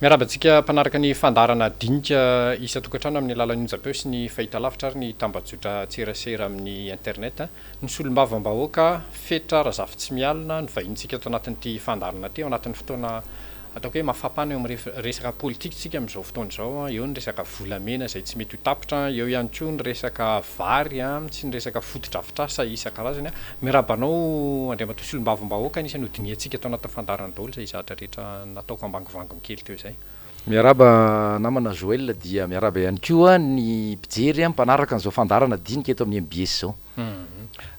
Miarabantsika mpanaraka ny fandarana dinika isa-tokantrano amin'ny alalan'ny onjapeo sy ny fahita lavitra ary ny tambajotra tserasera amin'ny internet ny solombavam-bahoaka fetra razafy tsy mialina ny vahintsika ato anatin'ity fandarana ty ao anatin'ny fotoana ataoko hoe mafampana eo amin'ny resaka politika tsika amin'izao fotoana izao eo ny resaka volamena izay tsy mety ho tapitra eo ihany koa ny resaka vary sy ny resaka fotodrafitrasa isan-karazany miarabanao Andriamatoa solombavam-bahoaka anisany hodiniantsika ato anatin'ny fandarana daholo izay zahatra rehetra nataoko ambangovango kely teo izay. Miaraba namana Joël dia miaraba ihany koa ny mpijery mpanaraka an'izao fandarana dinika eto amin'ny MBS zao.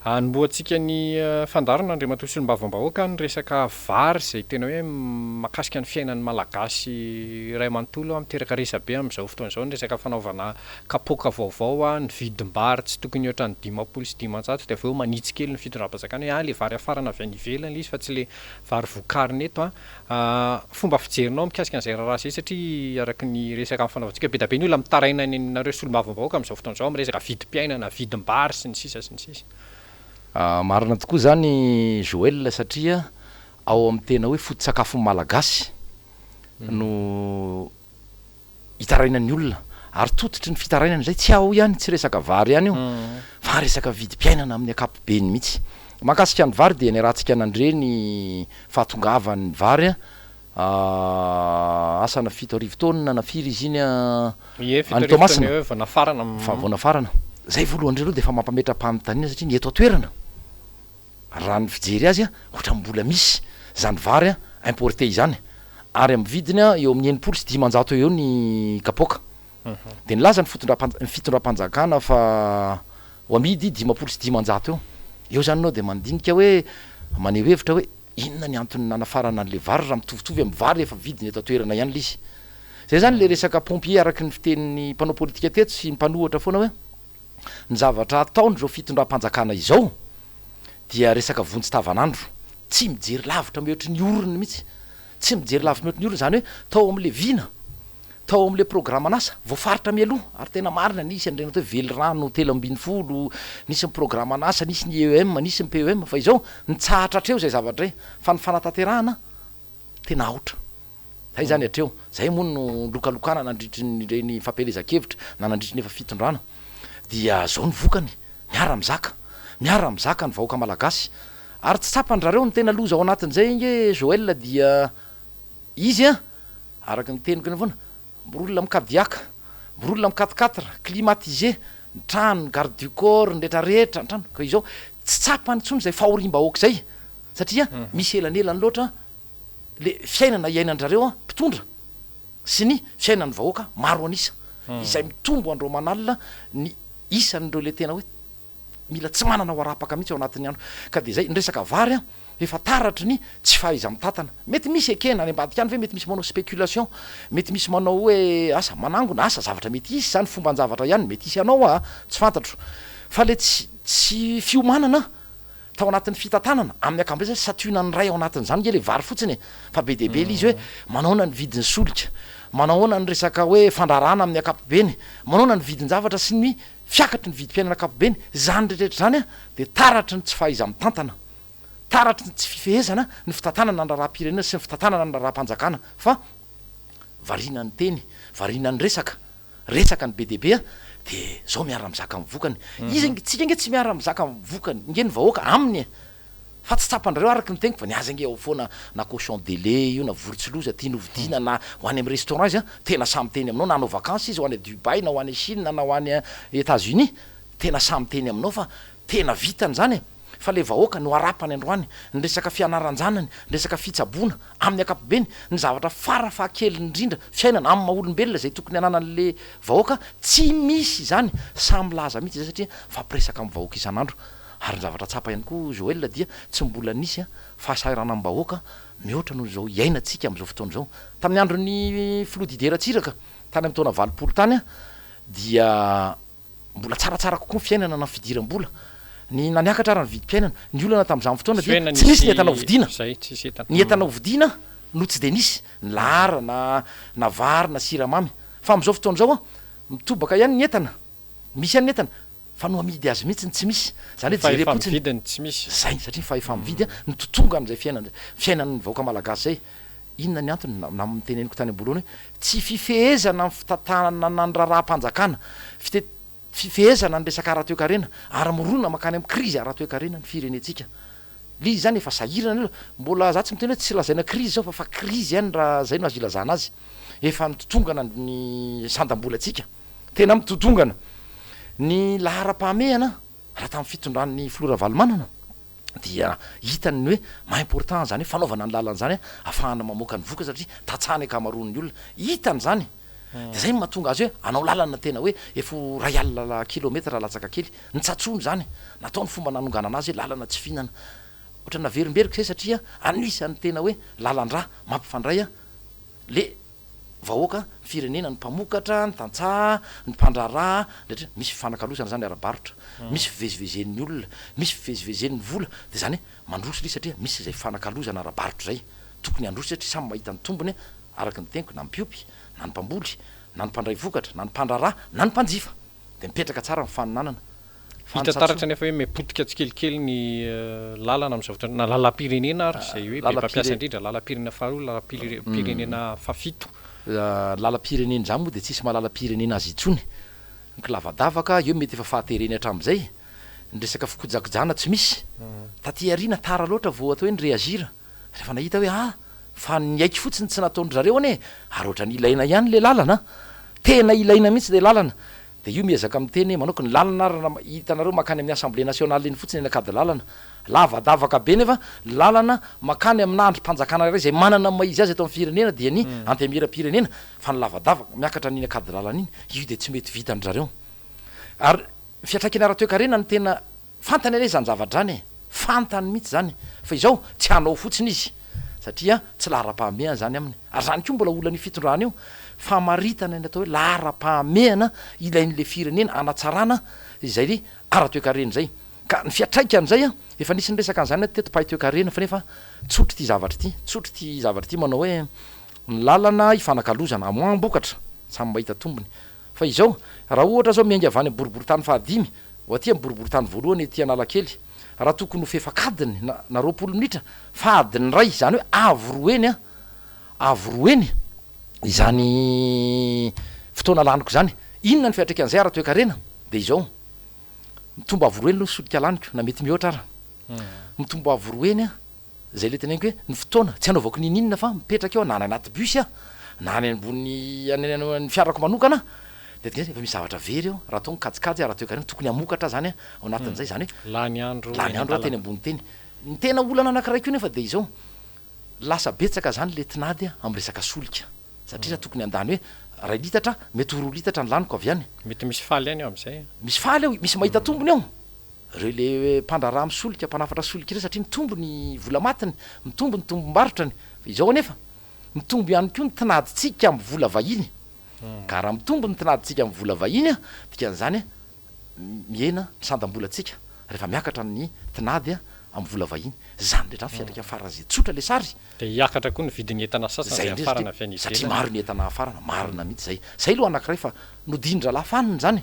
Anomboantsika ny fandarana Andriamatoa solombavam-bahoaka ny resaka vary izay tena hoe mahakasika ny fiainan'ny malagasy ray manontolo miteraka resabe amin'izao fotoana izao ny resaka fanaovana kapoaka vaovao ny vidim-bary tsy tokony ohatra ny 500 sy 500 dia avy eo manitsy kely ny fitondram-panjakana hoe le vary afarana avy any ivelany le izy fa tsy le vary vokariny eto fomba fijerinao mikasika an'izay raha izay satria araka ny resaka fanaovantsika be da be ny olona mitaraina ny nareo solombavam-bahoaka amin'izao fotoana izao amin'ny resaka vidim-piainana vidim-bary sy ny sisa sy ny sisa. Marina tokoa zany Joël satria ao amin'ny tena hoe foto-tsakafon'ny malagasy no hitarainan'ny olona ary tototry ny fitarainana izay tsy ao ihany tsy resaka vary ihany io fa resaka vidim-piainana amin'ny ankapobeny mihitsy. Mahakasika ny vary dia ny rahantsika nandreny fahatongavany vary asana 7 arivo taonina na firy izy iny any Tomasina vonafarana zay voalohany reo de efa mampametra-panontaniana satria ny eto atoerana raha ny fijery azy ohatra mbola misy zany vary importé izany ary amin'ny vidiny eo amin'ny 900 sy 500 eo ny kapoaka de nilaza ny fitondram-panjakana fa ho amidy 500 sy 500 eo zany anao de mandinika hoe maneho hevitra hoe inona ny antony nanafarana an'le vary raha mitovitovy amin'ny vary efa vidiny eto atoerana ihany lizy zay zany le resaka pompier araky ny fitenin'ny mpanao politika teto sy ny mpanohatra foana hoe ny zavatra ataony zao fitondram-panjakana izao dia resaka vonjy-tavanandro tsy mijery lavitra mihoatry ny oriny mihitsy tsy mijery lavitra mihoatry ny oriny zany hoe tao am'le vina tao am'le programme anasa voafaritra mialoha ary tena marina nisy andrena atao vely rano 340 nisy ny programme anasa nisy ny EEM nisy ny PEM fa izao nitsahatra atreo zay zavatra fa ny fanatanterahana tena aotra zay zany atreo zay moa no lokalokana nandritry ny fampelezan-kevitra na nandritry ny efa fitondrana dia zao ny vokany miara mizaka ny vahoaka malagasy ary tsy tsapandrareo ny tena loza ao anatin'izay nge Joël dia izy araky ny teniko ny avona mborolona mikadiaka mborolona mikatikatra climatisé ny trano garde du corps ny rehetrarehetra ny trano ka izao tsy tsapany tsony zay fahorim-bahoaka zay satria misy elanelany loatra le fiainana iainandrareo mpitondra sy ny fiainan'ny vahoaka maro anisa izay mitombo andro manalina ny isan'ireo le tena hoe mila tsy manana ho arapaka mihitsy ao anatin'ny andro ka de zay ny resaka vary efa taratry ny tsy fahaiza mitantana mety misy ekena any ambadika any ve mety misy manao spéculation mety misy manao hoe asa manangona asa zavatra mety isy zany fomba ny-zavatra ihany mety isy anao tsy fantatro fa le tsy fiomanana tao anatin'ny fitantanana amin'ny akambeza sationany ray ao anatin'izany nge le vary fotsiny fa be deaibe le izy hoe manaona ny vidiny solika manahoana ny resaka hoe fandrarana amin'ny akapobeny manaona ny vidin-javatra sy ny fiakatry ny vidim-piainana akapobeny zany rehetrarehetra zany de taratry ny tsy fahaiza mitantana taratry ny tsy fifehezana ny fitantanana ny raharam-pirenena sy ny fitantanana ny raharam-panjakana fa variana ny teny variana ny resaka ny be deaibe de zao miara mizaka mivokany izy tsika nge tsy miara mizaka mivokany nge ny vahoaka aminy fa tsy tsapandrareo araky ny teniko fa niaza nge ao foana na caution délai io na vorontsiloza tiany hovidina na ho any amin'ny restaurant izy tena samy teny aminao na anao vakansy izy ho any Dubai na ho any Chine na ho any États-Unis tena samy teny aminao fa tena vitany zany fa le vahoaka no arapany androany ny resaka fianaran-janany ny resaka fitsaboana amin'ny akapobeny ny zavatra farafahakely indrindra fiainana amin'ny maha-olombelona zay tokony ananan'le vahoaka tsy misy zany samy laza mihitsy zay satria fampiresaka amin'ny vahoaka isan'andro ary ny zavatra tsapa ihany koa Joël dia tsy mbola nisy fahasairana amin'ny vahoaka mihoatra noho zao iainantsika amin'izao fotoana zao tamin'ny andron'ny Flodideratsiraka tany amin'ny taona 20 tany dia mbola tsaratsara kokoa ny fiainana na fidiram-bola ny naniakatra raha ny vidim-piainana ny olana tam'izany fotoana dia tsy nisy ny entanao vidina ny entanao vidina no tsy de nisy ny lara na vary na siramamy fa am'izao fotoana zao mitobaka ihany ny entana misy ihany ny entana fa no amidy azy mihitsy tsy misy zany hoe jerepotsiny tsy misy zay satria fa efa mividy ny totonga am'izay fiainan'ny vahoaka malagasy zay inona ny antony na miteneniko tany ambolohany hoe tsy fifehezana fitantanana na ny raharaha-mpanjakana fifehezana ny resaka ara-toekarena ary mirona makany amin'ny krizy ara-toekarena ny firenetsika lizy zany efa sahirana aloha mbola za tsy miteny hoe tsy lazaina krizy zao fa krizy any raha zay no azo ilazana azy efa mitotongana ny sandam-bolatsika tena mitotongana ny lahara-pahamehana raha tamin'ny fitondran'ny filora valomanana dia hitany hoe maimportant zany hoe fanaovana ny lalan'zany ahafahana mamoaka ny voka satria tatsany akamaroan'ny olona hitany zany de zay mahatonga azy hoe anao lalana tena hoe efo ray alina kilometra latsaka kely nitsatsony zany nataony fomba nanonganana azy hoe lalana tsy fihinana ohatra naverimberiko zay satria anisany tena hoe lalan-draha mampifandray le vahoaka ny firenena ny mpamokatra ny tantsaha ny mpandraraha ndratra misy fifanakalosana zany ara-barotra misy fivezivezen'ny olona misy fivezivezen'ny vola de zany mandrosy ry satria misy zay fifanakalozana ara-barotra zay tokony androsy satria samy mahita ny tombony araky ny teniko na ny mpiompy na ny mpamboly na ny mpandray vokatra na ny mpandraraha na ny mpanjifa de mipetraka tsara ny faninanana hitataratra nefa hoe mipotika tsikelikely ny lalana am'izao fotoana na lalam-pirenena ary zay hoe be mpampiasa indrindra lalam-pirenena faharoa lalam-pirenena fafito lalam-pirenena zany moa de tsisy mahalalam-pirenena azy itsony ny kilavadavaka eo mety efa fahatereny hatram'izay ny resaka fikojakojana tsy misy taty arina tara loatra vao atao hoe ny reazira rehefa nahita hoe fa nyaiky fotsiny tsy nataony zareo ane ary oatra ny ilaina ihany le lalana tena ilaina mihitsy le lalana de io miezaka miteny manoko ny lalana rana hitanareo makany amin'ny assemblée nationale iny fotsiny enakady lalana lavadavaka be nefa lalana makany amin'andro mpanjakana ray zay manana maizy azy atao amin'ny firenena dia ny antemira-pirenena fa ny lavadavaka miakatra n'iny akady lalana iny io de tsy mety vitany zareo ary fiatraikany ara-toekarena ny tena fantany ane zany zavadrany fantany mihitsy zany fa izao tsy hanao fotsiny izy satria tsy lahara-pahamehana zany aminy ary zany koa mbola olany fitondrana io fa maritana ny atao hoe lahara-pahamehana ilain'le firenena anatsarana izay ry ara-toekarena zay ka ny fiatraikan'zay efa nisy ny resaka an'zany teto pahy-toekarena fa nefa tsotry ty zavatra ty manao hoe ny lalana ifanakalozana amoambokatra samy mahita tombony fa izao raha ohatra zao miainga avany boriboritany fahadimy o aty boriboritany voalohany ety analakely raha tokony ho fefakadiny na roapolo minitra fa adiny ray zany hoe avoroeny izany fotoana laniko zany inona ny fiatraikan'zay ara-toekarena de izao mitombo avoroeny lo solika laniko na mety mihoatra ara mitombo avoroeny zay le teneniko hoe ny fotoana tsy anaovako nininona fa mipetraka eo na any anaty busy na any ambony ny fiarako manokana de efa misy zavatra very eo raha tao mikajikajy ara-toekarena tokony amokatra zany ao anatin'zay zany hoe lany andro teny ambony teny ny tena olana anakiraiky io nefa de izao lasa betsaka zany le tinady am resaka solika satria tokony andany hoe ray litatra mety roa litatra ny laniko avy any mety misy faly any eo am'izay misy faly eo misy mahita tombony eo reo le mpandraraha misolika mpanafatra solika ireo satria mitombo ny vola matiny mitombo ny tombom-barotrany fa izao anefa mitombo ihany koa ny tinaditsika am'y vola vahiny ka raha mitombo ny tinaditsika am'y vola vahiny dikan'zany miena ny sandam-bolatsika rehefa miakatra ny tinady am'y vola vahiny zany rehetra fiatraiky faran'zay tsotra le sary de hiakatra koa ny vidiny entana sasany afarana fiainy satria maro ny entana afarana marina mihitsy zay loha anakiray fa nodindra lafaniny zany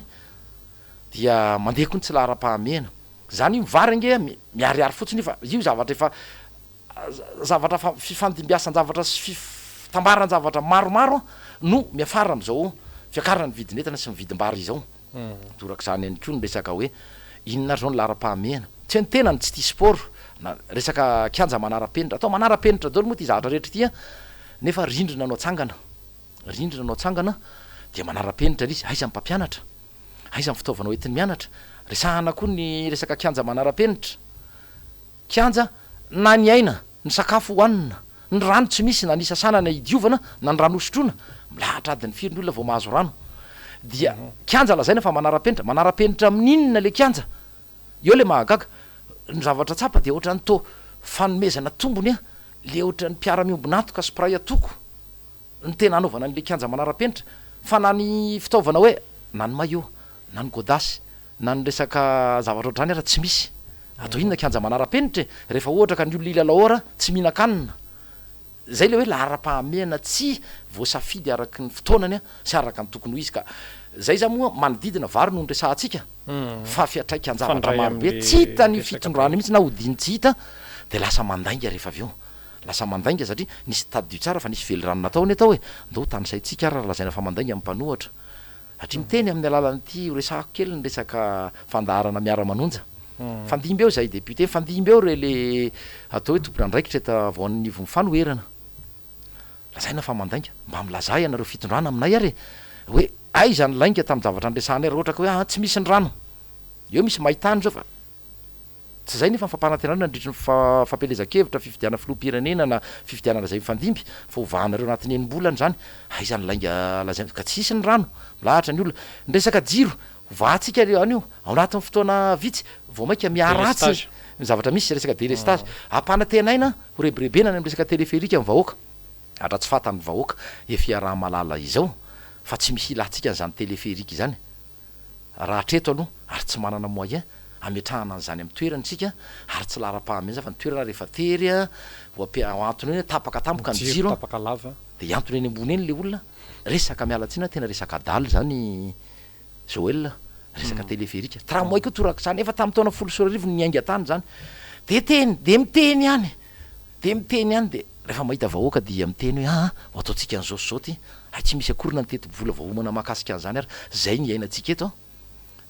dia mandeha koa ny tsy lahara-pahamehana zany io mivary ange miariary fotsiny fa io zavatra fifandimbiasan zavatra sy fitambaran zavatra maromaro no miafara am'zao fiakarana ny vidiny entana sy mividim-bary izao doraka zany any koa ny resaka hoe inona ary zao ny lahara-pahamehana tsy ny tenany tsy ty sport na resaka kianja manara-penitra atao manara-penitra daolo moa ty zavatra rehetra tya nefa rindrina anao tsangana dia manara-penitra izy aiza ny mpampianatra aiza ny fitaovanao entiny mianatra resahana koa ny resaka kianja manara-penitra kianja na ny aina ny sakafo hohanina ny rano tsy misy na nisasanana idiovana na ny rano osotrona milahatra adiny firy ny olona vao mahazo rano dia kianja lazaina fa manara-penitra amin'inona le kianja eo le mahagaga ny zavatra tsapa de ohatra ny to fanomezana tombony le ohatra ny mpiara-miombonatoka sy pray atoko ny tena anaovana n'le kianja manara-penitra fa na ny fitaovana hoe na ny maillot na ny godasy na ny resaka zavatra ohatrany raha tsy misy atao inona kianja manara-penitra rehefa ohatra ka ny olona ilalahora tsy mihinan-kanina zay le hoe lahara-pahamehana tsy voasafidy araky ny fotoanany sy araka ny tokony ho izy ka zay za moa manodidina vary no nyresahantsika fa fiatraiky anjavatra marobe tsy hita ny fitondrana mihitsy na hodiny tsy hita de lasa mandainga rehefa avy eo lasa mandainga satria nisy tadio tsara fa nisy vely rano nataony atao hoe ndo tanysaitsika raha lazaina fa mandainga mpanohatra satria miteny amin'ny alalan'ity resako kely ny resaka fandaharana miara-manonja fandimby eo zay député fandimby eo re le atao hoe tompona andraikitra eta vaon'nivo mifanoherana lazaina fa mandainga mba milazay anareo fitondrana aminay ary hoe ay zany lainga tamin'ny zavatra andresana raha ohatra ka hoe tsy misy ny rano eo misy mahitany zao fa tsy zay nefa fampanantenana ndritry ny fampelezan-kevitra fifidiana filoha-pirenena na fifidianana zay mifandimby fa ovanareo anatin'ny enimbolany zany ay zany lainga lazay ka tsisy ny rano lahatra ny olona ndresaka jiro ovatsika anio ao anatin'ny fotoana vitsy vao maika miaratsy ny zavatra misy resaka délestage ampanantenaina horebirebena ny resaka téléférika ny vahoaka atra tsy fatany vahoaka efiaraha malala izao fa tsy misy ilatsika n'zany téléférika zany raha treto aloha ary tsy manana moyen ametrahana an'zany amin'ny toerantsika ary tsy lara-pahameza fa ny toerana rehefa tery antony hoe tapaka tampoka ny jiro de antony eny ambony eny le olona resaka mialatsina tena resaka adaly zany Joël resaka téléférika tramoi ko toraka zany efa tamin'ny taona 10 ny ainga tany zany de miteny ihany de rehefa mahita vahoaka dia miteny hoe ataotsika an'zao sy zao ty ay tsy misy akorina ny teti-bola vahoamana mahakasika an'zany ary zay ny ainatsika eto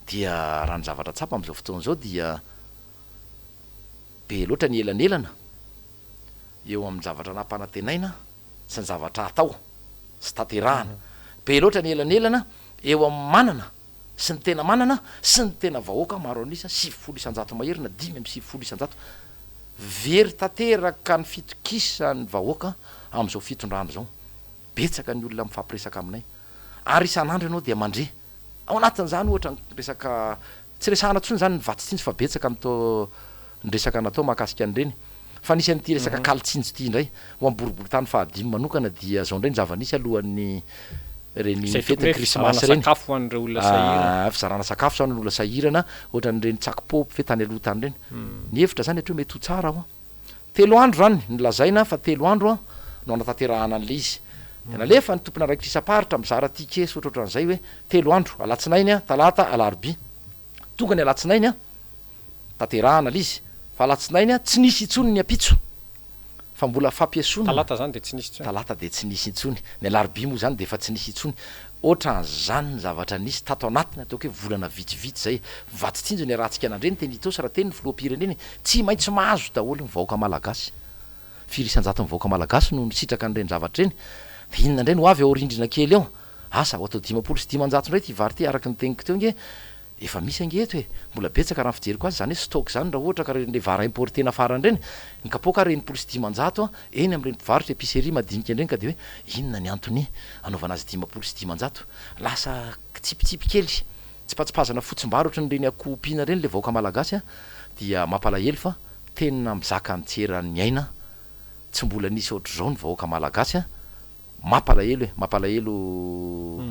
dia raha ny zavatra tsapa am'izao fotoana zao dia be loatra ny elanelana eo amin'ny zavatra nampanantenaina sy ny zavatra atao sy tanterahana be loatra ny elanelana eo amin'ny manana sy ny tena manana sy ny tena vahoaka maro anisa 7 isanjato maherina 5 amby 7 isanjato very tanteraka ny fitokisa ny vahoaka am'izao fitondrano zao betsaka ny olona mifampiresaka aminay ary isan'andro ianao dia mandre ao anatin'zany ohatra resaka tsy resahana tsony zany ny vatsintsy fa betsaka am'to nyresaka natao mahakasika an'ireny fa nisy an'ity resaka kalitsinjy ity indray ho amboribory tany fahadimy manokana dia zao indray ny zava-nisy alohan'ny reny fety krismasy reny fizarana sakafo zany olona sahirana ohatra n'ireny tsakopopy fe tany aloha tany reny ny hevitra zany hateo mety ho tsara ao 3 andro zany nylazaina fa 3 andro no anatanterahana an'le izy nalefa ny tompona raiky isaparitra mizara tike sotra ohatran'izay hoe 3 andro alatsinainy talata alarobia tonga ny alatsinainy tanterahana l izy fa alatsinainy tsy nisy itsony ny apitso fa mbola fampiasona talata de tsy nisy itsony ny alarobia moa zany de efa tsy nisy itsony ohatran'zany ny zavatra nisy tato anatiny ataoko hoe volana vitsivitsy zay vatitsinjo ny rahantsika anandreny teny itao sy raha teny ny filoha-pireneny tsy maintsy mahazo daholo ny vahoaka malagasy firisanjato ny vahoaka malagasy no nisitraka an'ireny zavatra reny de inona indray no avy ao rindrina kely eo asa ho atao 5 sy 5 ndray ty vary ty araky ny teniko teo nge efa misy ange eto hoe mbola betsaka raha fijeriko azy zany hoe stock zany raha ohatra ka le vara importena farany reny nkapoka 9 sy 5 eny am'ireny mpivarotra épicerie madinika indreny ka de hoe inona ny antony anaovana azy 5 sy 5 lasa tsipitsipy kely tsy patsipazana fotsim-bary ohatra nyreny akopina reny le vahoaka malagasy dia mampalahelo fa tena mizaka nytseran'ny aina tsy mbola nisy ohatra zao ny vahoaka malagasy mampalahelo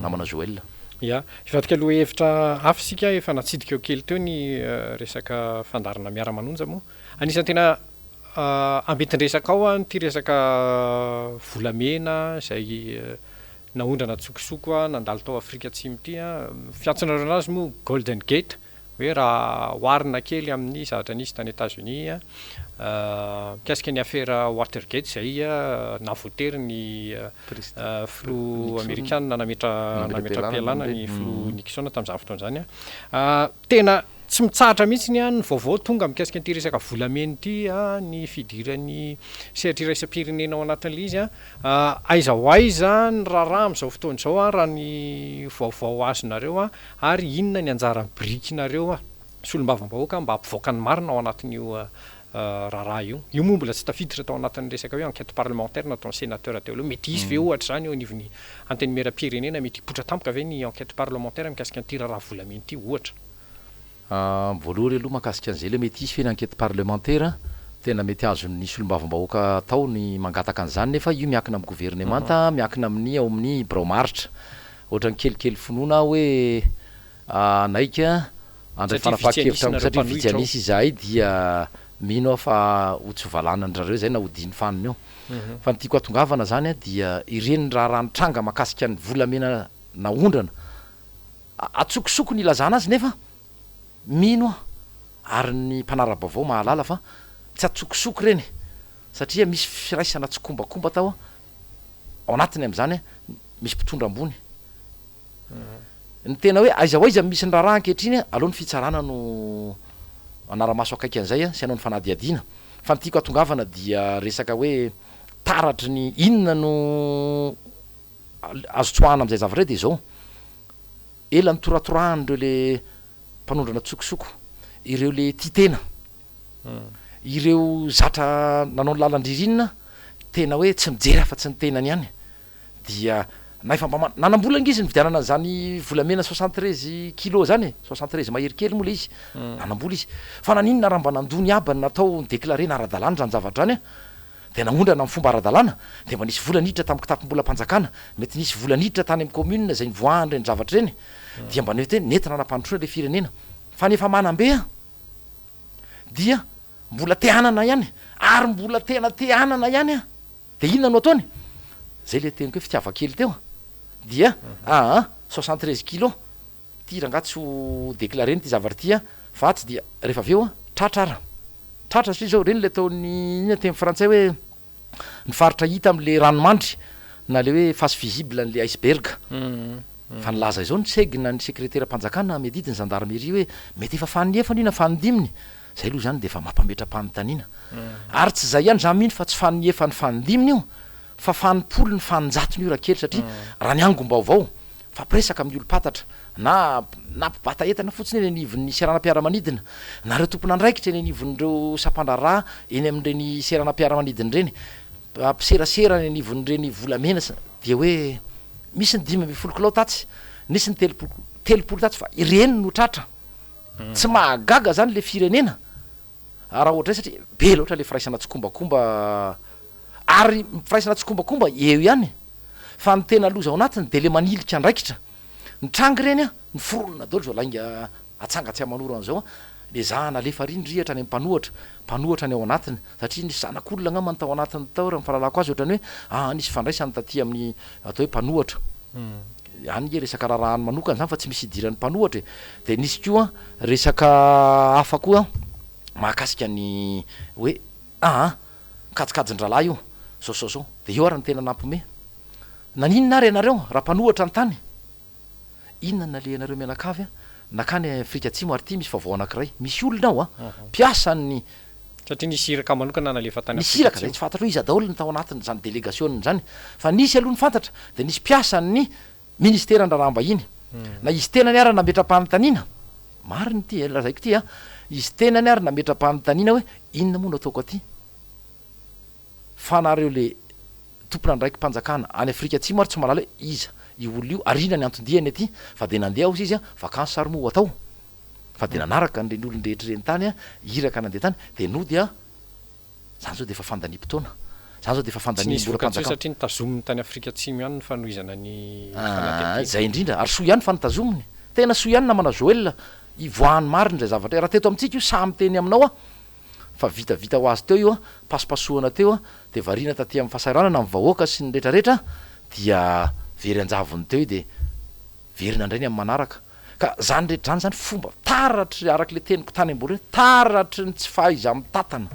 namana Joël ya ifatika aloha hevitra hafa sika efa natsidika eo kely teo ny resaka fandarana miara-manonja moa anisan'ny tena ambetindresaka ao nyty resaka volamena zay naondrana tsokosoko nandalo tao Afrika Atsimo ty fiantsonareo anazy moa Golden Gate hoe raha oarina kely amin'ny zavatra nisy tany États-Unis mikasika ny affaire Watergate zay navoatery ny filoha amerikana nametra pialana ny filoha Nixon tamin'izany fotoana zany tena tsy mitsahatra mihitsy ny vaovao tonga mikasika nyty resaka volamena ity ny fidiran'ny sehatra iraisam-pirenena ao anatin'le izy aiza ho aiza ny raharaha am'izao fotoana zao raha ny vaovao azonareo ary inona ny anjara brikinareo solombavam-bahoaka mba hampivoaka ny marina ao anatin'io raharaha io moa mbola tsy tafiditra tao anatin'ny resaka hoe enquête parlementaire nataon'ny sénateur teo aloha mety izy ve ohatra zany eo anivon'ny anteny mera-pirenena mety hipotra tampoka ve ny enquête parlementaire mikasika nyty raharaha volamena ity ohatra voalohany aloha mahakasika an'izay le mety izy fe ny enquête parlementaire tena mety azon'ny solombavam-bahoaka tao ny mangataka an'izany nefa io miakina amin'ny gouvernemanta miakina amin'ny ao amin'ny bromaritra ohatra ny kelikely finoana hoe naika andray fanapaha-kevitra satria vitsianisy izahay dia mino fa hotsovalana ndrareo zay na hodiny faniny eo fa nytiako atongavana zany dia ireny raha ranotranga mahakasika ny volamena naondrana atsokosoko ny ilazana azy nefa mino ary ny mpanara-bavao mahalala fa tsy atsokosoko reny satria misy firaisana tsykombakomba tao ao anatiny am'zany misy mpitondra ambony ny tena hoe aiza oaiza misy ny raharaha ankehitriny aloha ny fitsarana no anara-maso akaiky an'izay sy anao ny fanadiadiana fa ny tiako atongavana dia resaka hoe taratry ny inona no azo tsoahana am'izay zavatra de zao ela nytoratorahanyireo le mpanondrana tsokosoko ireo le titena ireo zatra nanao ny lalandririnina tena hoe tsy mijery afa tsy ny tenany ihany dia naefa mba nanambolana izy ny vidianana an'zany volamena 73 kilo zany 73 maherikely moa le izy nanambola izy fa naninona raha mba nandony abany natao nydéclaré naradalàna zany zavatra any de naondrana am'y fomba aradalàna de mba nisy volaniditra tam'y kitapom-bola mpanjakana mety nisy volaniditra tany am'y commune zay nivoahany reny zavatra reny dia mba nety hoe nentina nampandrosoana le firenena fa nefa manambea dia mbola teanana ihany ary mbola tena teanana ihany a de inona no ataony zay le teniko hoe fitiavakely teo dia 73 kilo ty rangatsy ho déclareny ty zavatra tya fa tsy dia rehefa aveo tratrara tratra satria zao reny le ataony ina teny frantsay hoe ny faritra hita am'le ranomandry na le hoe face visible n'le iceberg fa nilaza izao ny segina ny secrétaire mpanjakana medidiny gendarmerie hoe mety efa fanefany ina fanodiminy zay aloha zany de efa mampametra-panontaniana ary tsy zay ihany zany mihiny fa tsy faniefa ny fanodiminy io fa fanimpolo ny fanonjatony io raha kely satria raha ny angom-baovao fa presaka amin'ny olo-patatra na mpibata entana fotsiny eny anivon'ny seranam-piaramanidina nareo tompona andraikitra eny anivon'ireo sampandraraha eny amin'ireny seranam-piaramanidiny reny ampiserasera ny anivon'ireny volamena dia hoe misy ny 5 kilao tatsy nisy ny telopolo tatsy fa ireny no tratra tsy mahagaga zany le firenena raha ohatra zay satria be loatra le firaisana tsikombakomba ary firaisana tsikombakomba eo ihany fa ny tena loza ao anatiny de le manilika andraikitra ny trangy reny a ny foronona daolo zao lainga atsangatsy amanoro an'zao le za nalefa rindrihatra any mpanohatra ny ao anatiny satria nisy zanak'olona angamba ny tao anatiny tao raha mifahalalako azy ohatrany hoe nisy fandraisany taty amin'ny atao hoe mpanohatra any e resaka raharahany manokany zany fa tsy misy idiran'ny mpanohatra de nisy koa resaka hafa koa mahakasika ny hoe kajikajin-dralahy io zao de eo ary ny tena nampome naninona ary ianareo raha mpanohatra ny tany inona nale anareo mianakavy nakany Afrika Atsimo ary ty misy vaovao anankiray misy olona ao mpiasany satria nisy iraka manokana nalefa tany nisy iraka zay tsy fantatra hoe izy daholo ny tao anatiny zany délégation zany fa nisy aloha ny fantatra de nisy mpiasany ministère an-draraham-bahiny na izy tenany ary nametra-panontaniana mariny ty lazaiko ty izy tenany ary nametra-panontaniana hoe inona moa no ataoko aty fa nareo le tompona ndraiky mpanjakana any Afrika Atsimo ary tsy malala hoe iza i olo io arina ny antondiany aty fa de nandeha ao izy vakansy sary moa atao fa de nanaraka nreny olon-drehetra reny tany iraka nandeha tany de nody zany zao de efa fandanimpotoana zany zao de efa fandanimbola satria nitazominy tany Afrika Atsimo ihany ny fanohizana ny zay indrindra ary soa ihany fa nitazominy tena soa ihany namana Joel ivoahany mariny zay zavatra raha teto amintsika io samy teny aminao fa vitavita ho azy teo io pasipasoana teo de varina taty amin'ny fahasahiranana amin'ny vahoaka sy ny rehetrarehetra dia very anjavony teo de verina indray ny amin'ny manaraka ka zany rehetra zany fomba taratry araka le teniko tany ambola hoe taratry ny tsy fahaiza amin'ny tatana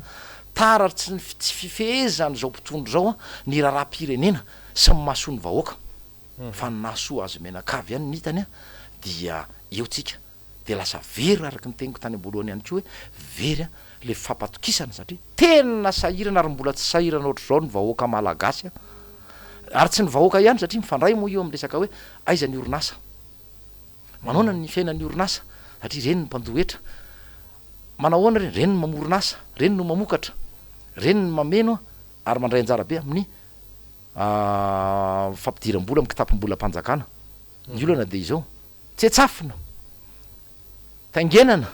taratry ny tsy fifehezany zao mpitondro zao ny raharaha-pirenena sy mahasoa ny vahoaka fa nasoa azy menakavy ihany nitany dia eo tsika de lasa very araky ny teniko tany amboalohany ihany koa hoe very le fampatokisana satria tena sahirana ary mbola tsy sahirana ohatr' zao ny vahoaka malagasy ary tsy ny vahoaka ihany satria mifandray moa io am'resaka hoe aiza ny orinasa manaona ny fiainany orinasa satria reny ny mpandohetra manahoana reny reny ny mamorinasa reny no mamokatra reny ny mameno ary mandray anjara be amin'ny fampidiram-bola amy kitapom-bola mpanjakana ny olana de izao tsy etsafina tangenana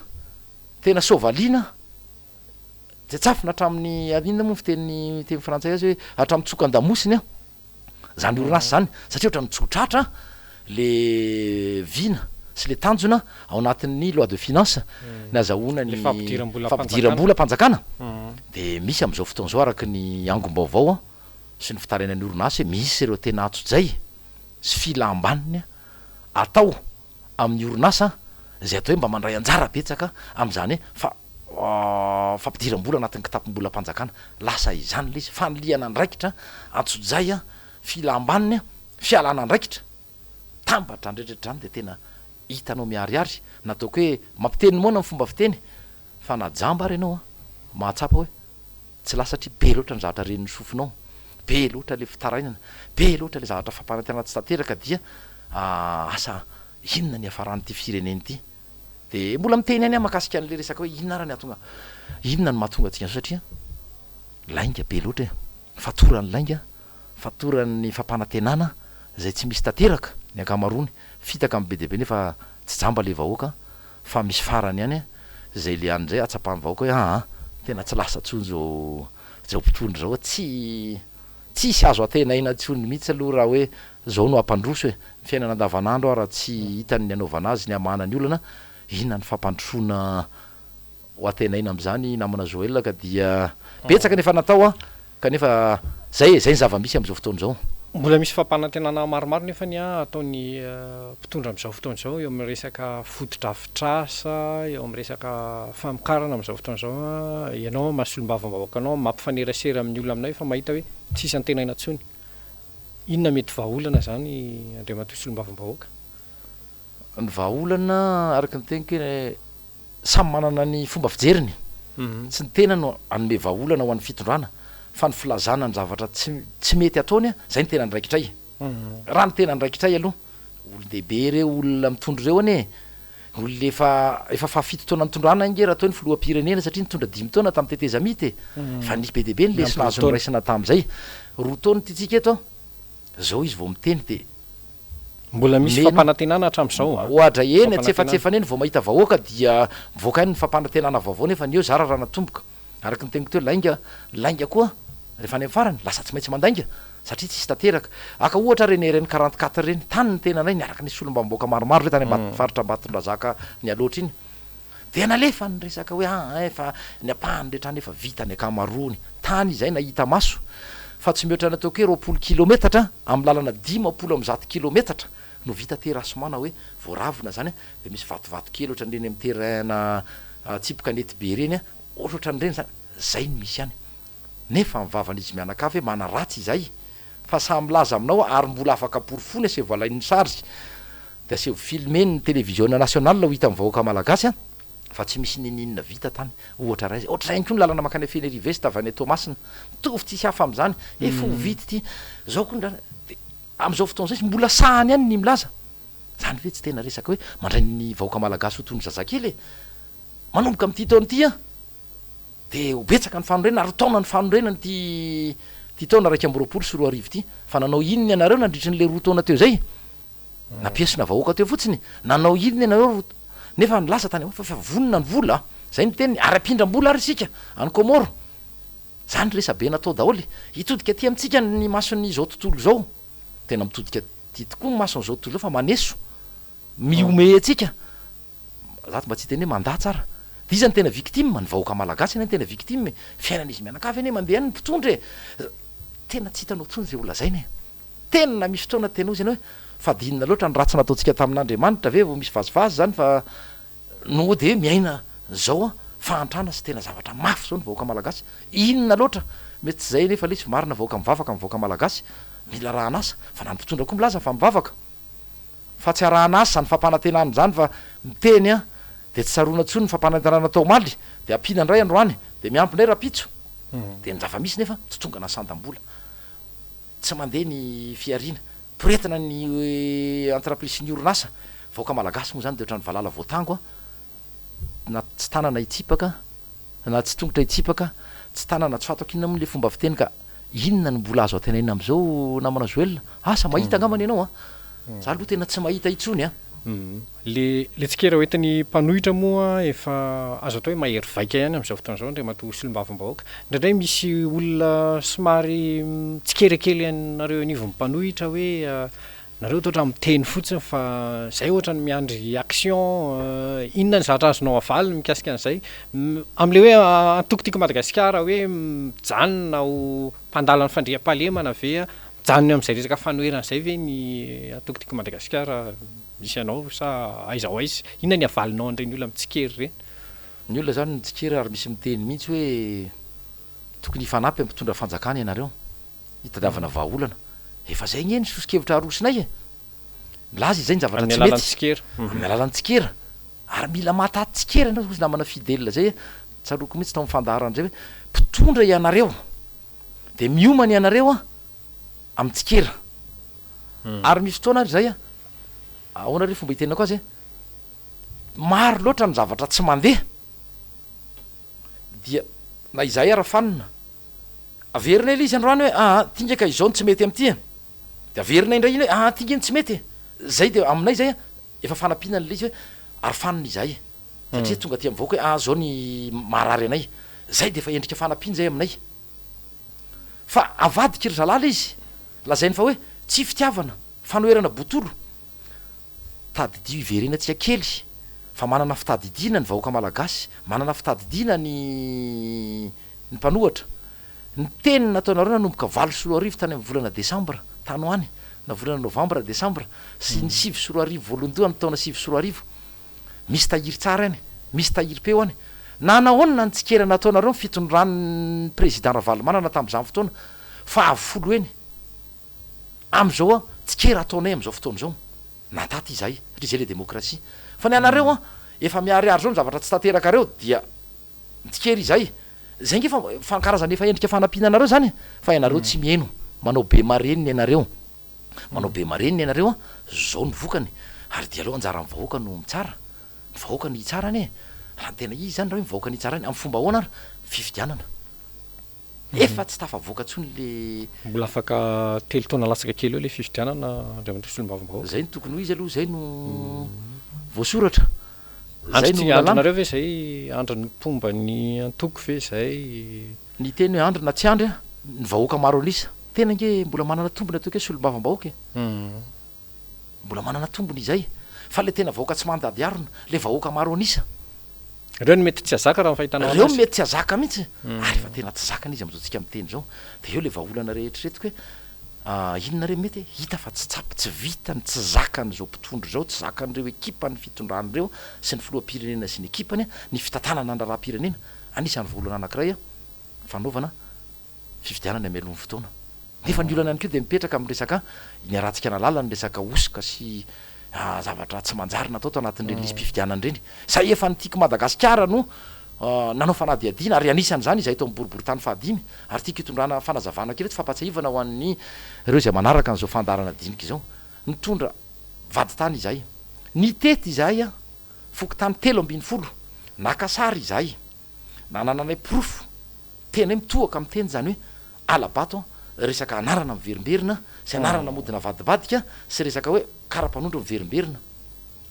tena sovaliana tsy etsafina hatramin'ny aninona moa fiteny teny frantsay azy hoe hatramin'ny tsokan-damosiny zany orinasa zany satria ohatra mitsotratra le vina sy le tanjona ao anatin'ny loi de finance ny azahoana ny fampidiram-bola mpanjakana de misy am'izao fotoana zao araky ny angom-baovao sy ny fitarainany orinasa hoe misy ireo tena atso-jay sy filambaniny atao amin'ny orinasa zay atao hoe mba mandray anjara betsaka am'zany fa fampidiram-bola anatin'ny kitapom-bola mpanjakana lasa izany le izy fanliana andraikitra antsojay a filambaniny a fialana andraikitra tambatra andretratra zany de tena hitanao miariary nataoko hoe mampiteny moana ny fomba fiteny fa najamba ary ianao a mahatsapa hoe tsy lasa satria be loatra ny zavatra reniny sofinao be loatra le fitarainana be loatra le zavatra fampanantena tsy tanteraka dia asa inona ny afaran'ity fireneny ity de mbola miteny any a makasika an'le resaka hoe inona ara ny atonga inona ny mahatonga atsika satria lainga be loatra fatorany lainga fatoran'ny fampanantenana zay tsy misy tanteraka ny ankamarony fitaka am' be deabe nefa tsy jamba le vahoaka fa misy farany ihany a zay le an'zay atsapahny vahoaka hoe tena tsy lasa tsony zao mpitondry zao tsisy azo atenaina tsony mihitsy aloha raha hoe zao no ampandroso hoe fiainana andavanandro a raha tsy hitany ny anaovana azy ny amana ny olana inona ny fampandrosona ho atenaina am'zany namana Joel ka dia betsaka nefa natao a kanefa zay ny zava-misy am'izao fotoana zao mbola misy fampanantenana maromaro nefa ny ataony mpitondra am'izao fotoana zao eo amin'ny resaka fotodrafitrasa eo amin'ny resaka famokarana am'izao fotoana zao ianao masolom-bavambahoaka anao mampifanerasera amin'ny olona aminay fa mahita hoe tsisy antenaina tsony inona mety vahaolana zany andriamatoa solom-bavambahoaka ny vahaolana araky ny teniko hoe samy manana ny fomba fijeriny tsy ny tena no anome vahaolana ho an'ny fitondrana fa ny filazana ny zavatra tsy mety ataony a zay ny tena ndraikitray raha ny tena ndraikitray aloha olo-dehibe reo olona mitondro reo ane olona efa fafito taona nitondrana inge raha atao ny filohampirenena satria nitondra 5 taona tamin'ny teteza mity fa nisy be dehibe ny lesina azo niraisana tam'zay roa taony titsika eto zao izy vao miteny de mbola misy fampanantenana hatram'izao ohatra eny tsefatsefany eny vao mahita vahoaka dia mivoaka any ny fampanantenana vaovao nefa ny eo zara raha natomboka araky ny teniko teo lainga koa rehefa any farany lasa tsy maintsy mandainga satria tsisy tanteraka aka ohatra reny 44 reny tany ny tena nay niaraka nisy olombamboaka maromaro re tany faritra Ambatondrazaka ny aloatra iny de nalefa ny resaka hoe efa ny apahany rehetrany efa vita ny akamarony tany izay nahita maso fa tsy mihoatra nataoko hoe 20 kilometatra amin'ny lalana 10 kilometatra no vita terasomana hoe voaravina zany de misy vatovato kely ohatra nreny amy terraina tsipoka nety be reny ohatra nreny zay ny misy any nefa mivavana izy mianakavy hoe mana ratsy izay fa samylaza aminao ary mbola afaka porofony aseho voalain'ny sarzy de aseho filmeny ny televiziona national ho hita mivahoaka malagasy fa tsy misy nininina vita tany ohatra ray ohatra zay ko ny lalana makany Fenerive sy tavany Tomasina mitovy tsisy hafa am'zany efa ho vity ty zao ko de am'izao fotoana zay mbola sahany any ny milaza zany hoe tsy tena resaka hoe mandray ny vahoaka malagasy ho tony zazakely manomboka am'ty taona ty de betsaka ny fanorenana ary taona ny fanorenana ty taona 1 sy 4 arivo ty fa nanao inony ianareo nandritry n'le 2 taona teo zay napiesina vahoaka teo fotsiny nanao inony ianareo nefa nylasa tany fa vonona ny vola zay ny teniny ara-pindram-bola ary isika any Komoro zany resa be natao daholy hitodika ty amitsika ny masony zao tontolo zao tena mitodika ty tokoa ny masony zao tontolo zao fa maneso miome atsika zato mba tsy teny hoe manda tsara de izy ny tena victime ny vahoaka malagasy ny tena victime fiainan'izy mianakavy eny mandeha any ny mpitondry tena tsy hitanao tsony zay olona zay ny tena misy fotoana tena izy ianao hoe fa dinina loatra ny ratsy nataontsika tamin'Andriamanitra ve vao misy vazivazy zany fa no de miaina zao fahantrana sy tena zavatra mafy zao ny vahoaka malagasy inona loatra mety tsy zay nefa le sy marina vahoaka mivavaka mivahoaka malagasy mila rahanasa fa na mpitondra koa milaza fa mivavaka fa tsy arahanasa ny fampanantenana zany fa miteny de tsy sarona tsony ny fampanantenana tao maly de ampina ndray androany de miampy ndray rapitso de ny zava-misy nefa tsy tonga nasandam-bola tsy mandeha ny fiarina poretina ny entreprise ny orinasa vahoaka malagasy moa zany de ohatrany valala voatango na tsy tanana itsipaka na tsy tongotra itsipaka tsy tanana tsy fatako inona am'le fomba fiteny ka inona ny mbola azo atenaina am'izao namana Joel asa mahita angamany ianao za aloha tena tsy mahita itsony le tsikera hoentin'ny mpanohitra moa efa azo atao hoe mahery vaika ihany am'izao fotoana zao andriamatoa solom-bavambahoaka ndraindray misy olona somary tsikerakely anareo anivo mpanohitra hoe nareo toatra miteny fotsiny fa zay ohatra ny miandry action inona ny zatra azonao avaly mikasika an'izay am'le hoe antokotiko Madagasikara hoe mijanona ho mpandala ny fandriam-pahalemana ve mijanona am'izay resaka fanoherana zay ve ny antokotiko Madagasikara misy anao sa aiza ho aizy inona ny avalinao an'ireny olona mitsikery reny ny olona zany tsikera ary misy miteny mihitsy hoe tokony ifanampy ampitondra fanjakana ianareo hitadiavana vahaolana efa zay ngeny sosikevitra arosinay e milaza izay ny zavatra tsy mety amin'ny alalan'tsikera ary mila matatsikera anao ozy namana fidelina zay tsaroko mihitsy tao mifandaharana zay hoe mpitondra ianareo de miomana ianareo a am'tsikera ary misy fotoana ary zay a ahoana re fomba hitenina koa azy maro loatra ny zavatra tsy mandeha dia na izay ara-fanina averina ila izy androany hoe tingaka izao ny tsy mety am'ty de averina indray iny hoe tingeny tsy mety zay de aminay zay a efa fanampiana nle izy hoe ary-fanina izay satria tonga ty am'vaoaka hoe zao ny marary anay zay de efa endrika fanampiana zay aminay fa avadika ry zalala izy lazainy fa hoe tsy fitiavana fanoerana botolo tadidio iverena tsika kely fa manana fitadidiana ny vahoaka malagasy manana fitadidiana ny mpanohatra ny teniny nataonareo nanomboka 8 tany amin'ny volana desambra tany hoany na volana novambra desambra sy ny 7 voalohany taona 7 misy tahiry tsara any misy tahiry peo any nanaonina ny tsikera nataonareo fitondran'ny président Ravalomanana tam'izany fotoana fa avolo eny am'izao a tsikera ataonay am'izao fotoana zao nataty izay satria zay le demokrasia fa ny anareo a efa miariary zao ny zavatra tsy tanteraka reo dia mitsikera izay zay nge fa karazany efa endrika fanampiana anareo zany fa ianareo tsy mieno manao be mareniny ianareo manao be mareniny ianareo a zao ny vokany ary dia aloha anjara ny vahoaka no mitsara ny vahoaka ny itsara any raha ny tena izy zany raha hoe mivahoaka ny itsara any amin'ny fomba ahoana ary fifidianana efa tsy tafavoaka tsony le mbola afaka telo taona lasaka kely eo le fifidianana andriaman'Andriamanitra zay ny tokony ho izy aloha zay no voasoratra zay no andronareo ve zay andro ny mpomba ny antoko ve zay ny teny hoe andro na tsy andry a ny vahoaka maro anisa tena nge mbola manana tombony atoko hoe solombavam-bahoaka mbola manana tombony izay fa le tena vahoaka tsy mandady arona le vahoaka maro anisa reo ny mety tsy azaka raha fahitana reo mety tsy azaka mihitsy ary fa tena tsy zakana izy am'zao tsika miteny zao de eo le vahaolana rehetriretiko hoe inona re mety hita fa tsy tsapy tsy vitany tsy zakany zao mpitondro zao tsy zakan'ireo ekipa ny fitondranyireo sy ny filoam-pirenena sy ny ekipany ny fitantanana andraraha-pirenena anisan'ny vahaolana anankiray a fanaovana fifidianana amelon'ny fotoana nefa ny olana any keo de mipetraka am'resaka ny aratsika na lala ny resaka osoka sy zavatra tsy manjary natao to anatin'ireny lisy mpifidianany reny zay efa nytiako Madagasikara no nanao fanadiadiana ary anisany zany izay to am'boribory tany fahadimy ary tiako hitondrana fanazavana kely reto fampatsahivana ho an'ny reo zay manaraka n'zao fandarana dinika izao nitondra vady tany izay ny tety izay a foky tany 3 nakasary izay nanananay profo tena hoe mitohaka am'y teny zany hoe alabato resaka anarana miverimberina sy anarana modina vadibadika sy resaka hoe kara-panondro miverimberina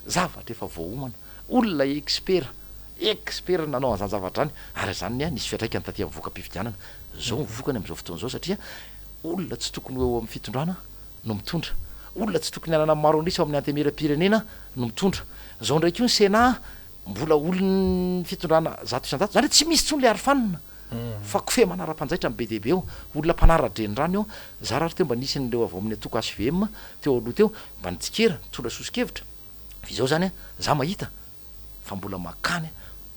zavatra efa voaomana olona expert nanao an'izany zavatra zany ary zany nisy fiatraika ny taty am'voaka mpifidianana zao mivokany am'izao fotoana zao satria olona tsy tokony eo amin'ny fitondrana no mitondra olona tsy tokony anana maro anisa amin'ny antemeram-pirenena no mitondra zao ndraiky io ny sena mbola olony fitondrana zato isan-jato zany hoe tsy misy tsony le ary-fanina fa kofe manara-panjaitra am be dehibe eo olona mpanara-dreny rany eo za raha teo mba nisy nyreo avao amin'ny atoko HVM teo aloha teo mba nitsikera tondra sosikevitra fi zao zany a za mahita fa mbola makany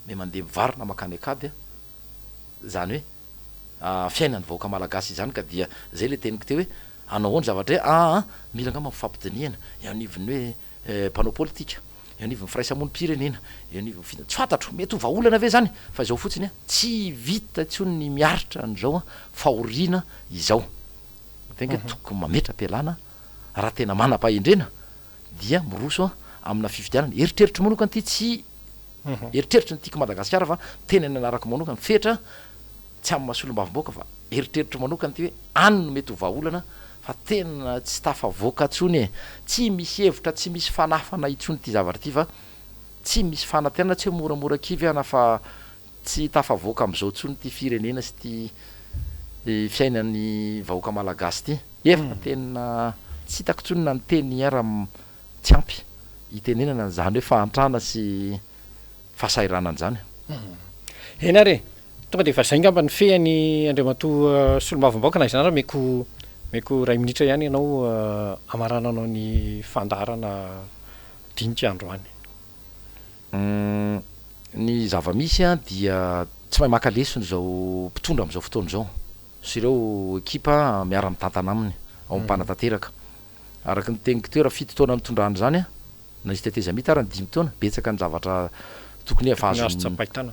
me mandeha mivarina makany akady a zany hoe fiainany vahoaka malagasy zany ka dia zay le teniko teo hoe anao ny zavatra hoe mila angamba mifampidiniana anivony hoe mpanao politika anivony firaisamony pirenena anivony tsy fantatro mety ho vahaolana ave zany fa zao fotsiny a tsy vita tsony ny miaritra an'zao a fahoriana izao tenka tokony mametra-pialana raha tena manam-pahendrena dia miroso a amina fifidianana eritreritry manokany ty tsy eritreritry ny tiako Madagasikara fa tena ny anarako manokany fetra tsy amy mahasolom-bavim-boaka fa eritreritry manokany ty hoe any no mety ho vahaolana fa tena tsy tafavoaka tsony tsy misy hevitra tsy misy fanafana itsony ty zavatra ty fa tsy misy fanantenana tsy hoe moramora kivy ana fa tsy tafavoaka am'izao tsony ty firenena sy ty fiainan'ny vahoaka malagasy ty efa tena tsy hitako tsony na ny teny ara tsy ampy hitenenana zany hoe fahantrana sy fahasairanany zany eny are tonga de efa zay ngamba ny feany Andriamatoa solombavam-bahoaka na izany raha meko ray minitra ihany ianao amarananao ny fandarana dinika andro any ny zava-misy a dia tsy mahay maka lesony zao mpitondra am'izao fotoana zao sy ireo ekipa miara mitantana aminy ao am'mpanatanteraka araky ny tegniko teo raha fito taona mitondrany zany a na izy tetezamita ara ny 5 taona betsaka ny zavatra tokony efahazopaitana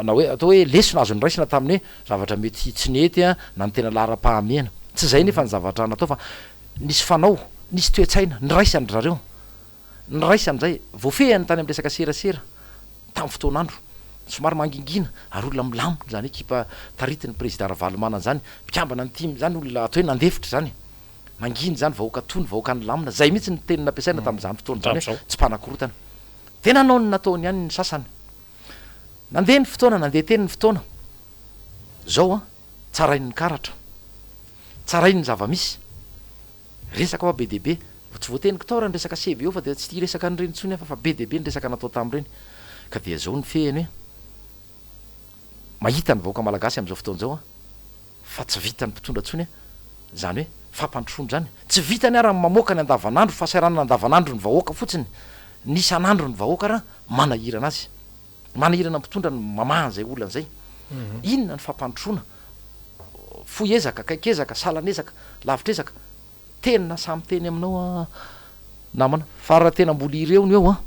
na hoe atao hoe lesona azo ny raisina tamin'ny hoe zavatra mety tsy nety a na ny tena lara-pahamena tsy zay nefa ny zavatra natao fa nisy fanao nisy toetsaina ny raisany zareo ny raisan'zay voafehany tany am resaka serasera tamin'ny fotoan'andro somary mangingina ary olona milamina zany ekipa taritiny président ravalomana zany mpikambana ny time zany olona atao hoe nandefitra zany manginy zany vahoaka tony vahoaka ny lamina zay mihitsy ny teny nampiasaina tamin'izany fotoana zany tsy mpanakorotana tena anao ny nataony ihany ny sasany nandeha ny fotoana nandeha teny ny fotoana zao a tsarainy ny karatra tsarainy ny zava-misy resaka hoa be deaibe tsy voateniko tao raha ny resaka sevy eo fa de tsy resaka nyreny ntsony fa be deaibe ny resaka natao tam'ireny ka dia zao ny fehany hoe mahita ny vahoaka malagasy am'izao fotoana zao a fa tsy vitany mpitondra ntsony a zany hoe fampandrosono zany tsy vitany ara mamoaka ny andavanandro fa sairanana andavanandro ny vahoaka fotsiny ny isan'andro ny vahoaka raha manahirana azy manahirana mpitondra ny mamahan' zay olana zay inona ny fampandrosoana foy ezaka kaikezaka salanezaka lavitrezaka tenina samy teny aminao a namana fa raha tena mbola ireo ny eo a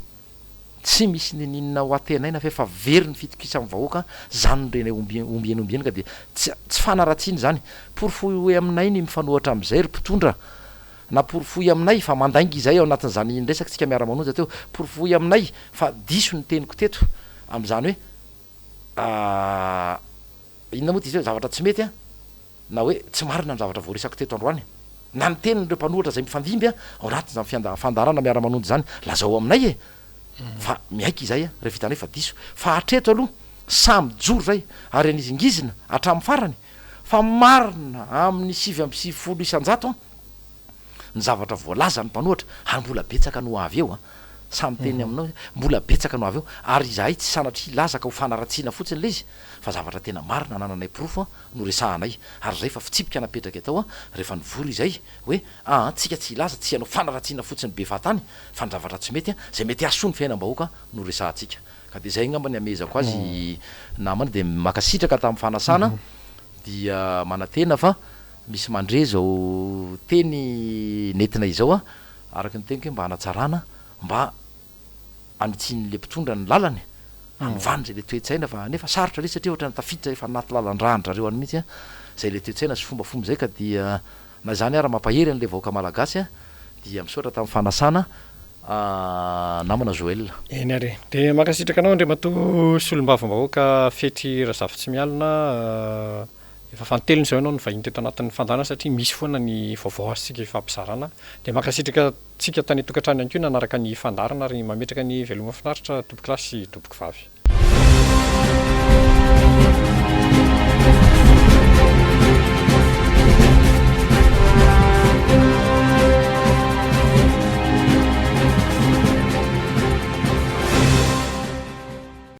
tsy misy nininona ho atenaina fa efa very ny fitokisa am'ny vahoaka zany nyreny ombieny ka de tsy fanaratsiany zany porofoy hoe aminay ny mifanohatra am'izay ry mpitondra na porofoy aminay fa mandaingy izay ao anatin'zany indresaky tsika miara-manonja teo porofoy aminay fa diso ny teniko teto am'zany hoe inona moa ty izy hoe zavatra tsy mety a na hoe tsy marina ny zavatra voaresako teto androany na ny tenin'ireo mpanohatra zay mifandimby a ao anatin' zany fandarana miara-manonjy zany lazao aminay e fa miaiky izay a reha vitany hoe fa diso fa hatreto aloha samy joro zay ary anizingizina hatramin'ny farany fa marina amin'ny 7 isanjato a ny zavatra voalaza ny mpanohatra ary mbola betsaka no avy eo a samy teny aminao mbola betsaka no avy eo ary izahay tsy sanatry lazaka ho fanaratsiana fotsiny le izy fa zavatra tena marina nananay porofo a no resahanay ary zay fa fitsipika anapetraka atao a rehefa nivory izay hoe tsika tsy ilaza tsy hanao fanaratsiana fotsiny be vatany fa ny zavatra tsy mety a zay mety aso ny fiainam-bahoaka no resahantsika ka de zay ngamba ny amezako azy namana de makasitraka tamin'ny fanasana dia manantena fa misy mandre zao teny netina izao a araky ny teniko hoe mba hanatsarana mba anitsin'le mpitondra ny lalany amivany zay le toetsaina fa nefa sarotra re satria ohatra nytafiditra efa anaty lalan-drahandrareo any mihitsy a zay le toetsaina sy fombafomba zay ka dia na zany ara mampahery an'le vahoaka malagasy a dia misaotra tamin'ny fanasana namana Joel eny ary de makasitraka anao andre mato solom-bavim-bahoaka fety razafy tsy mialina efa fanteliny zao ianao ny vahiny teto anatin'ny fandarana satria misy foana ny vaovao azysika ifampizarana de makasitraka tsika tany tokantrano ihany ko nanaraka ny fandarana ary mametraka ny veloma finaritra tompoklasy tompoko vavy